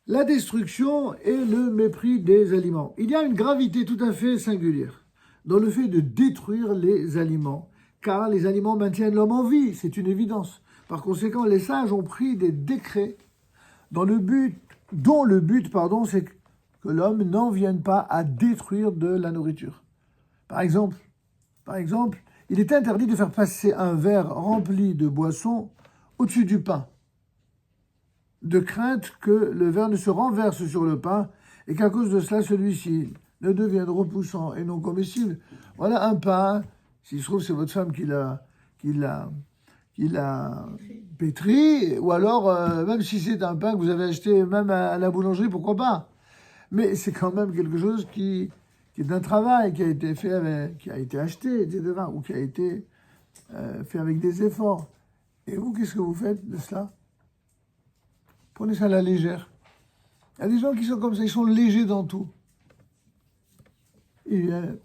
La destruction et le mépris des aliments. Il y a une gravité tout à fait singulière dans le fait de détruire les aliments, car les aliments maintiennent l'homme en vie, c'est une évidence. Par conséquent, les sages ont pris des décrets dont le but, c'est que l'homme n'en vienne pas à détruire de la nourriture. Par exemple, il est interdit de faire passer un verre rempli de boisson au-dessus du pain, de crainte que le verre ne se renverse sur le pain et qu'à cause de cela, celui-ci ne devienne repoussant et non comestible. Voilà un pain, s'il se trouve c'est votre femme qui l'a pétri, ou alors même si c'est un pain que vous avez acheté même à la boulangerie, pourquoi pas. Mais c'est quand même quelque chose qui est un travail qui a été fait qui a été acheté, etc., ou qui a été fait avec des efforts. Et vous, qu'est-ce que vous faites de cela? Prenez ça à la légère. Il y a des gens qui sont comme ça, ils sont légers dans tout. Et je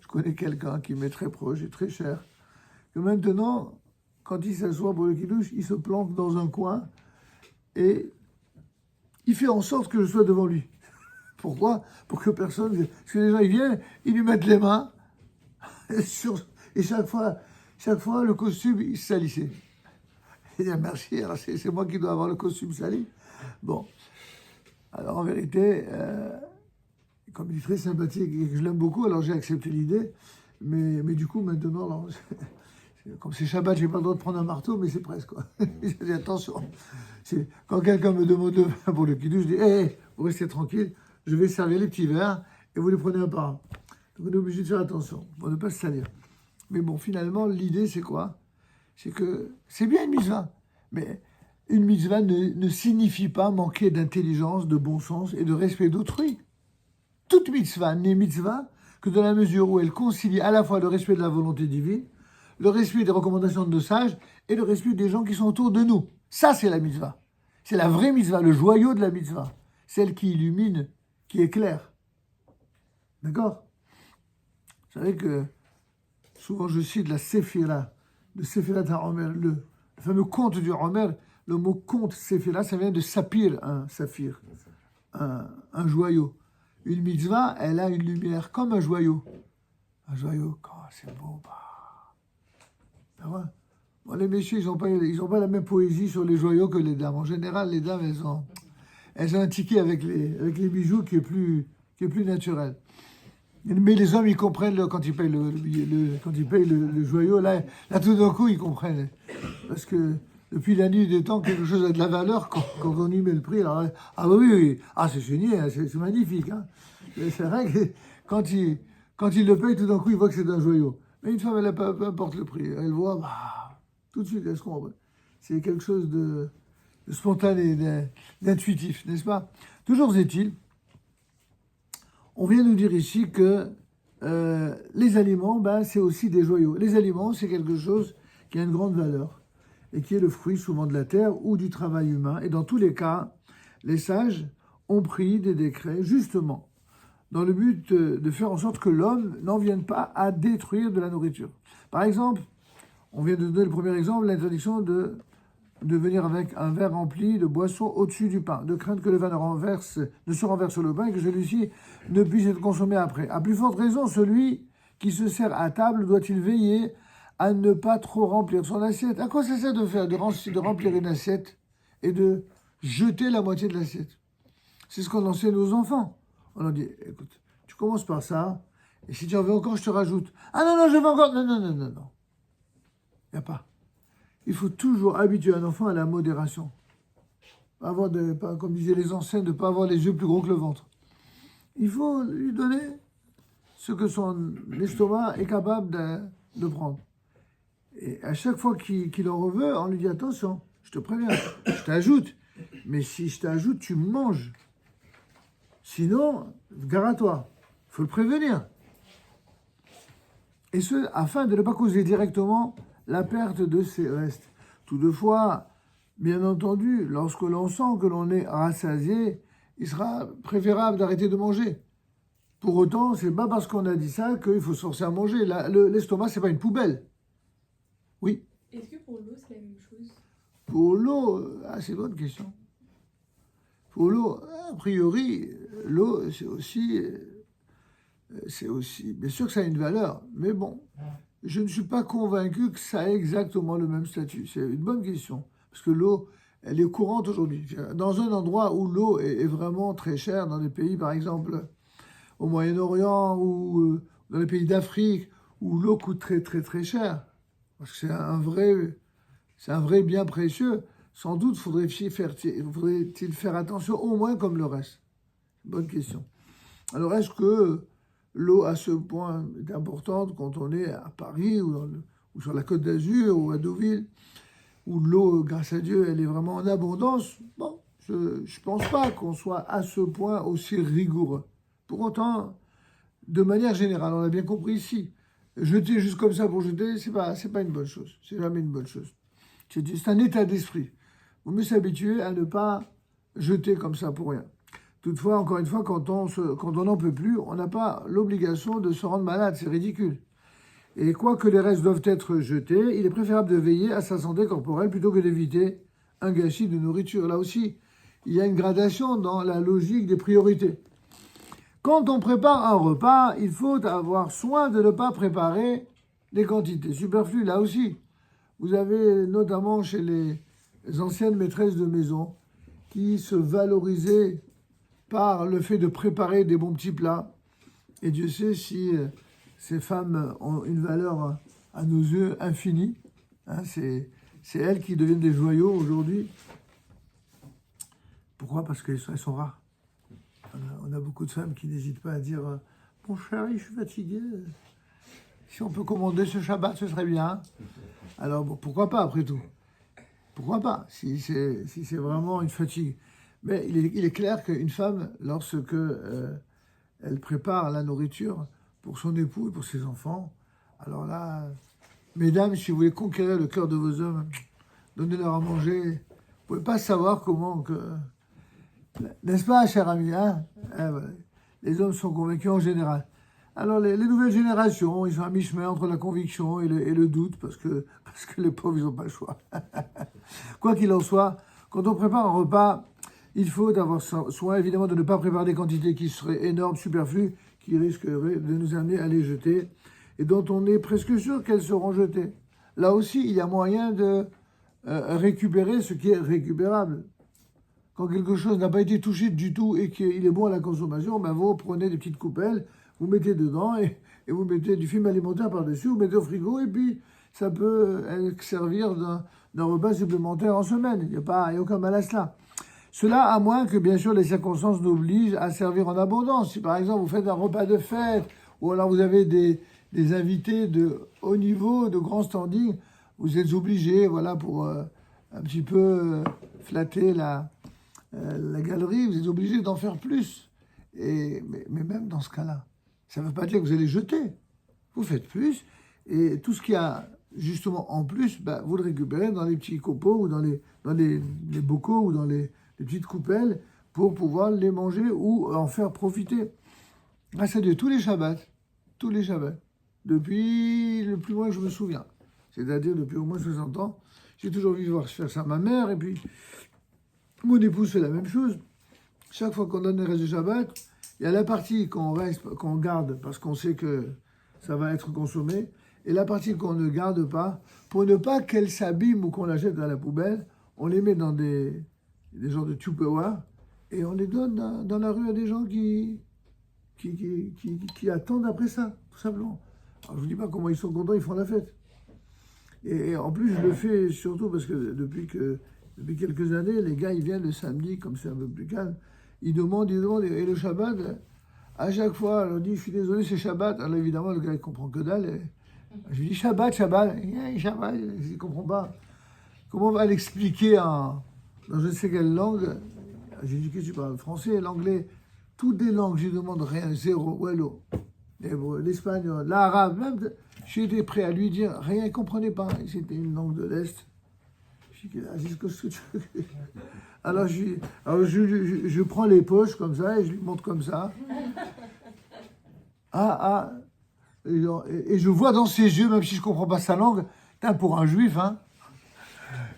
connais quelqu'un qui m'est très proche et très cher, que maintenant, quand il s'assoit pour le kidouche, il se planque dans un coin et il fait en sorte que je sois devant lui. Pourquoi? Pour que personne... Parce que les gens, ils viennent, ils lui mettent les mains, et chaque fois, le costume, il se salissait. Il dit merci, alors c'est moi qui dois avoir le costume sali. Bon, alors en vérité, comme il est très sympathique et que je l'aime beaucoup, alors j'ai accepté l'idée. Mais du coup, maintenant, alors, comme c'est Shabbat, j'ai pas le droit de prendre un marteau, mais c'est presque, quoi. J'ai dit attention. Quand quelqu'un me demande de vin pour le kidouche, je dis hé, vous restez tranquille, je vais servir les petits verres et vous les prenez un par un. Donc on est obligé de faire attention pour ne pas se salir. Mais bon, finalement, l'idée, c'est quoi? C'est que c'est bien une mitzvah, mais une mitzvah ne signifie pas manquer d'intelligence, de bon sens et de respect d'autrui. Toute mitzvah n'est mitzvah que dans la mesure où elle concilie à la fois le respect de la volonté divine, le respect des recommandations de nos sages et le respect des gens qui sont autour de nous. Ça, c'est la mitzvah. C'est la vraie mitzvah, le joyau de la mitzvah. Celle qui illumine, qui éclaire. D'accord? Vous savez que souvent je cite la Séphira, le Séphirat HaOmer, le fameux conte du Homer. Le mot conte, Séphira, ça vient de saphir, un saphir, un joyau. Une mitzvah, elle a une lumière comme un joyau. Un joyau, quand c'est beau, bah. Bon, les messieurs, ils n'ont pas la même poésie sur les joyaux que les dames. En général, les dames, elles ont un ticket avec les bijoux qui est plus naturel. Mais les hommes, ils comprennent quand ils payent le joyau. Là, tout d'un coup, ils comprennent. Parce que depuis la nuit des temps, quelque chose a de la valeur quand on y met le prix. Alors, ah oui. Ah, c'est génial, c'est magnifique. Hein. C'est vrai que quand il le paye, tout d'un coup, il voit que c'est un joyau. Mais une femme, peu importe le prix. Elle voit, tout de suite, elle se comprend. C'est quelque chose de spontané, d'intuitif, n'est-ce pas? Toujours est-il, on vient nous dire ici que les aliments, c'est aussi des joyaux. Les aliments, c'est quelque chose qui a une grande valeur et qui est le fruit souvent de la terre ou du travail humain. Et dans tous les cas, les sages ont pris des décrets justement dans le but de faire en sorte que l'homme n'en vienne pas à détruire de la nourriture. Par exemple, on vient de donner le premier exemple, l'interdiction de venir avec un verre rempli de boisson au-dessus du pain, de crainte que le vin ne se renverse sur le pain et que celui-ci ne puisse être consommé après. À plus forte raison, celui qui se sert à table doit-il veiller à ne pas trop remplir son assiette. À quoi ça sert de remplir une assiette et de jeter la moitié de l'assiette? C'est ce qu'on enseigne aux enfants. On leur dit, écoute, tu commences par ça, et si tu en veux encore, je te rajoute. Ah non, je veux encore. Non. Il n'y a pas. Il faut toujours habituer un enfant à la modération. Comme disaient les anciens, de ne pas avoir les yeux plus gros que le ventre. Il faut lui donner ce que son estomac est capable de prendre. Et à chaque fois qu'il en veut, on lui dit attention, je te préviens, je t'ajoute. Mais si je t'ajoute, tu me manges. Sinon, gare à toi. Il faut le prévenir. Et ce, afin de ne pas causer directement la perte de ses restes. Toutefois, bien entendu, lorsque l'on sent que l'on est rassasié, il sera préférable d'arrêter de manger. Pour autant, c'est pas parce qu'on a dit ça qu'il faut se forcer à manger. L'estomac, c'est pas une poubelle. Oui. Est-ce que pour l'eau, c'est la même chose? Pour l'eau, c'est une bonne question. Pour l'eau, a priori, l'eau, c'est aussi, bien sûr que ça a une valeur, mais bon, je ne suis pas convaincu que ça ait exactement le même statut. C'est une bonne question, parce que l'eau, elle est courante aujourd'hui. Dans un endroit où l'eau est vraiment très chère, dans des pays, par exemple, au Moyen-Orient ou dans les pays d'Afrique, où l'eau coûte très, très, très cher, parce que c'est un vrai bien précieux, sans doute faudrait-il faire attention, au moins comme le reste. Bonne question. Alors, est-ce que l'eau, à ce point, est importante quand on est à Paris ou sur la Côte d'Azur ou à Deauville, où l'eau, grâce à Dieu, elle est vraiment en abondance? Bon, je ne pense pas qu'on soit à ce point aussi rigoureux. Pour autant, de manière générale, on l'a bien compris ici, jeter juste comme ça pour jeter, c'est pas une bonne chose. C'est jamais une bonne chose. C'est un état d'esprit. Il vaut mieux s'habituer à ne pas jeter comme ça pour rien. Toutefois, encore une fois, quand on n'en peut plus, on n'a pas l'obligation de se rendre malade. C'est ridicule. Et quoique les restes doivent être jetés, il est préférable de veiller à sa santé corporelle plutôt que d'éviter un gâchis de nourriture. Là aussi, il y a une gradation dans la logique des priorités. Quand on prépare un repas, il faut avoir soin de ne pas préparer des quantités superflues. Là aussi, vous avez notamment chez les anciennes maîtresses de maison qui se valorisaient par le fait de préparer des bons petits plats. Et Dieu sait si ces femmes ont une valeur à nos yeux infinie. Hein, c'est elles qui deviennent des joyaux aujourd'hui. Pourquoi? Parce qu'elles sont rares. On a beaucoup de femmes qui n'hésitent pas à dire « Mon chéri, je suis fatigué. Si on peut commander ce Shabbat, ce serait bien. » Alors, bon, pourquoi pas, après tout? Pourquoi pas, si c'est vraiment une fatigue? Mais il est clair qu'une femme, lorsque elle prépare la nourriture pour son époux et pour ses enfants, alors là, mesdames, si vous voulez conquérir le cœur de vos hommes, donnez-leur à manger. Vous ne pouvez pas savoir comment que... N'est-ce pas, cher ami, hein? Voilà. Les hommes sont convaincus en général. Alors, les nouvelles générations, ils sont à mi-chemin entre la conviction et le doute, parce que les pauvres, ils n'ont pas le choix. Quoi qu'il en soit, quand on prépare un repas, il faut avoir soin, évidemment, de ne pas préparer des quantités qui seraient énormes, superflues, qui risqueraient de nous amener à les jeter, et dont on est presque sûr qu'elles seront jetées. Là aussi, il y a moyen de récupérer ce qui est récupérable. Quand quelque chose n'a pas été touché du tout et qu'il est bon à la consommation, ben vous prenez des petites coupelles, vous mettez dedans et vous mettez du film alimentaire par-dessus, vous mettez au frigo et puis ça peut servir d'un repas supplémentaire en semaine. Il n'y a aucun mal à cela. Cela à moins que, bien sûr, les circonstances nous obligent à servir en abondance. Si, par exemple, vous faites un repas de fête ou alors vous avez des invités de haut niveau, de grand standing, vous êtes obligés, voilà, pour un petit peu flatter la galerie, vous êtes obligé d'en faire plus. Mais même dans ce cas-là, ça ne veut pas dire que vous allez jeter. Vous faites plus, et tout ce qu'il y a justement en plus, bah, vous le récupérez dans les petits copeaux, ou dans les bocaux, ou dans les petites coupelles, pour pouvoir les manger ou en faire profiter. Grâce à Dieu, tous les Shabbats, depuis le plus loin que je me souviens, c'est-à-dire depuis au moins 60 ans, j'ai toujours vu voir faire ça ma mère, et puis mon épouse fait la même chose. Chaque fois qu'on donne les restes de Shabbat, il y a la partie qu'on garde parce qu'on sait que ça va être consommé, et la partie qu'on ne garde pas, pour ne pas qu'elle s'abîme ou qu'on la jette à la poubelle, on les met dans des genres de Tupperware et on les donne dans la rue à des gens qui attendent après ça, tout simplement. Alors, je ne vous dis pas comment ils sont contents, ils font la fête. Et en plus, je le fais surtout parce que depuis quelques années, les gars, ils viennent le samedi, comme c'est un peu plus calme, ils demandent, et le Shabbat, à chaque fois, on dit, je suis désolé, c'est Shabbat. Alors évidemment, le gars, il comprend que dalle. Et je lui dis, Shabbat, il ne comprend pas. Comment on va l'expliquer dans je ne sais quelle langue? J'ai dit, qu'est-ce que tu parles? Français, l'anglais, toutes les langues, je lui demande rien, zéro, wello. L'espagnol, l'arabe, même, j'étais prêt à lui dire, rien, il ne comprenait pas. C'était une langue de l'Est. Je dis, qu'est-ce que tu veux? Alors, je prends les poches comme ça et je lui montre comme ça. Et je vois dans ses yeux, même si je ne comprends pas sa langue, pour un juif, hein,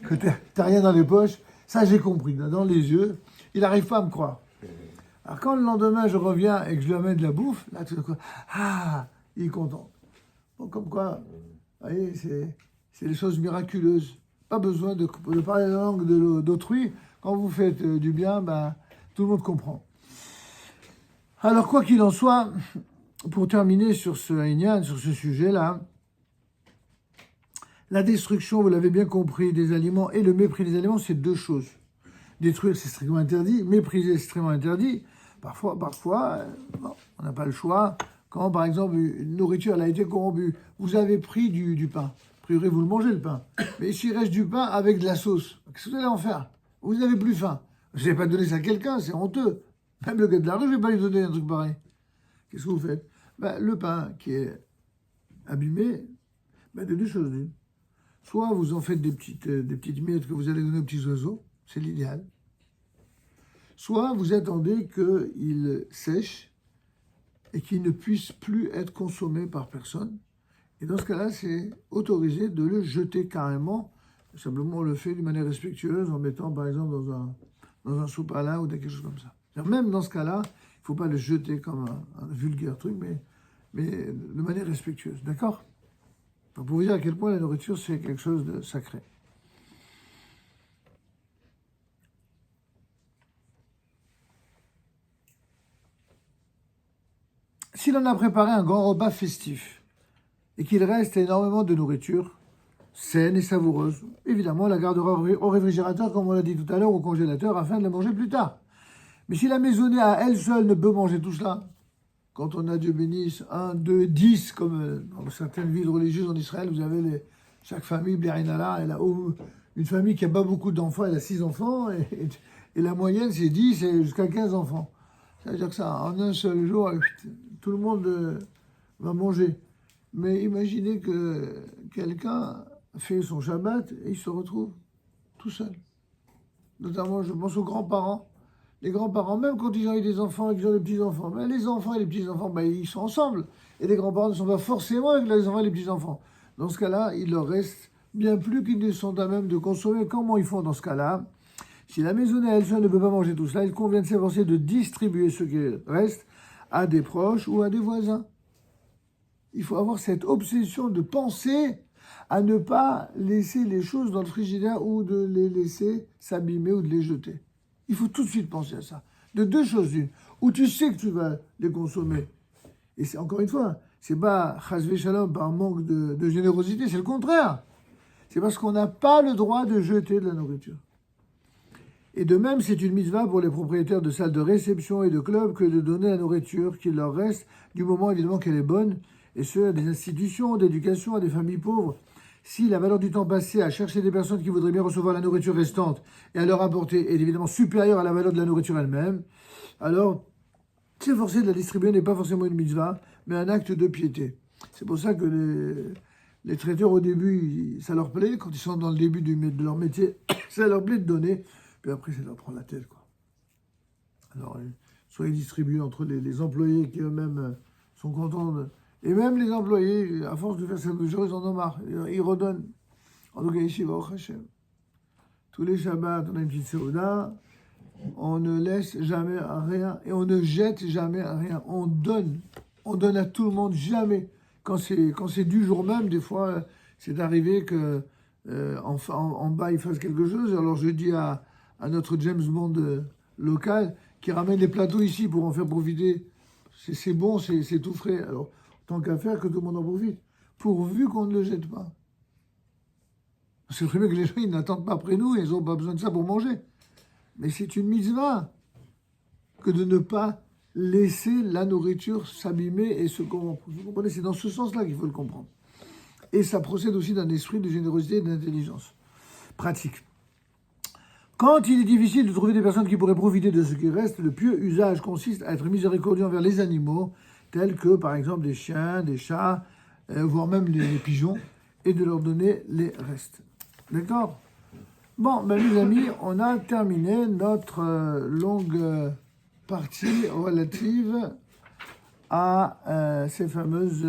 que t'as rien dans les poches. Ça, j'ai compris, dans les yeux. il n'arrive pas à me croire. Alors quand le lendemain je reviens et que je lui amène de la bouffe, là tout d'un coup, ah, il est content. Bon, comme quoi, vous voyez, c'est des choses miraculeuses. Pas besoin de parler la langue d'autrui. Quand vous faites du bien, ben, tout le monde comprend. Alors quoi qu'il en soit, pour terminer sur ce Inyan, sur ce sujet-là, la destruction, vous l'avez bien compris, des aliments et le mépris des aliments, c'est deux choses. Détruire, c'est strictement interdit. Mépriser, c'est extrêmement interdit. Parfois, bon, on n'a pas le choix. Quand, par exemple, une nourriture elle a été corrompue, vous avez pris du pain. A priori, vous le mangez, le pain. Mais s'il reste du pain avec de la sauce, qu'est-ce que vous allez en faire? Vous n'avez plus faim. Je n'allez pas donner ça à quelqu'un, c'est honteux. Même le gars de la rue, je ne vais pas lui donner un truc pareil. Qu'est-ce que vous faites? Ben, le pain qui est abîmé, ben, de deux choses d'une. Soit vous en faites des petites miettes que vous allez donner aux petits oiseaux, c'est l'idéal. Soit vous attendez qu'il sèche et qu'il ne puisse plus être consommé par personne. Et dans ce cas-là, c'est autorisé de le jeter carrément. Simplement, on le fait d'une manière respectueuse en mettant, par exemple, dans un sopalin ou quelque chose comme ça. Même dans ce cas-là, il ne faut pas le jeter comme un vulgaire truc, mais de manière respectueuse. D'accord? Donc, pour vous dire à quel point la nourriture, c'est quelque chose de sacré. Si l'on a préparé un grand repas festif et qu'il reste énormément de nourriture saine et savoureuse, évidemment, on la gardera au réfrigérateur, comme on l'a dit tout à l'heure, au congélateur, afin de la manger plus tard. Mais si la maisonnée à elle seule ne peut manger tout cela, quand on a, Dieu bénisse, 1, 2, 10, comme dans certaines villes religieuses en Israël, vous avez chaque famille, Blérinala, elle a une famille qui n'a pas beaucoup d'enfants, elle a 6 enfants, et la moyenne c'est 10 et jusqu'à 15 enfants. Ça veut dire que ça, en un seul jour, tout le monde va manger. Mais imaginez que quelqu'un fait son Shabbat et il se retrouve tout seul. Notamment, je pense aux grands-parents. Les grands-parents, même quand ils ont eu des enfants et qu'ils ont des petits-enfants, ben les enfants et les petits-enfants, ben ils sont ensemble. Et les grands-parents ne sont pas forcément avec les enfants et les petits-enfants. Dans ce cas-là, il leur reste bien plus qu'ils ne sont à même de consommer. Comment ils font dans ce cas-là? Si la maisonnée elle seule ne peut pas manger tout cela, il convient de s'efforcer de distribuer ce qui reste à des proches ou à des voisins. Il faut avoir cette obsession de penser à ne pas laisser les choses dans le frigidaire ou de les laisser s'abîmer ou de les jeter. Il faut tout de suite penser à ça. De deux choses une. Ou tu sais que tu vas les consommer. Et c'est encore une fois, c'est pas chasvé shalom par manque de générosité, c'est le contraire. C'est parce qu'on n'a pas le droit de jeter de la nourriture. Et de même, c'est une mitzvah pour les propriétaires de salles de réception et de clubs que de donner la nourriture qu'il leur reste, du moment évidemment qu'elle est bonne, et ce, à des institutions d'éducation, à des familles pauvres. Si la valeur du temps passé à chercher des personnes qui voudraient bien recevoir la nourriture restante et à leur apporter est évidemment supérieure à la valeur de la nourriture elle-même, alors s'efforcer de la distribuer n'est pas forcément une mitzvah, mais un acte de piété. C'est pour ça que les traiteurs, au début, ça leur plaît, quand ils sont dans le début de leur métier, ça leur plaît de donner, puis après, ça leur prend la tête, quoi. Alors, soyez distribués entre les employés qui eux-mêmes sont contents et même les employés, à force de faire ça tous jours, ils en ont marre. Ils redonnent. En tout cas, ici, va au Hachem. Tous les Shabbats, on a une petite Seouda. On ne laisse jamais rien et on ne jette jamais rien. On donne. On donne à tout le monde, jamais. Quand c'est du jour même, des fois, c'est arrivé que en bas, ils fassent quelque chose. Alors, je dis à notre James Bond local qui ramène les plateaux ici pour en faire profiter. C'est bon, c'est tout frais. Alors, tant qu'à faire, que tout le monde en profite. Pourvu qu'on ne le jette pas. C'est vrai que les gens, ils n'attendent pas après nous, ils n'ont pas besoin de ça pour manger. Mais c'est une mitzvah que de ne pas laisser la nourriture s'abîmer et se corrompre. Vous comprenez? C'est dans ce sens-là qu'il faut le comprendre. Et ça procède aussi d'un esprit de générosité et d'intelligence pratique. Quand il est difficile de trouver des personnes qui pourraient profiter de ce qui reste, le pieux usage consiste à être miséricordieux envers les animaux, tels que par exemple des chiens, des chats, voire même les pigeons, et de leur donner les restes. D'accord? Bon, ben mes amis, on a terminé notre longue partie relative à ces fameuses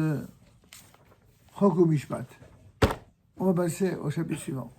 Chok u'Mishpat. On va passer au chapitre suivant.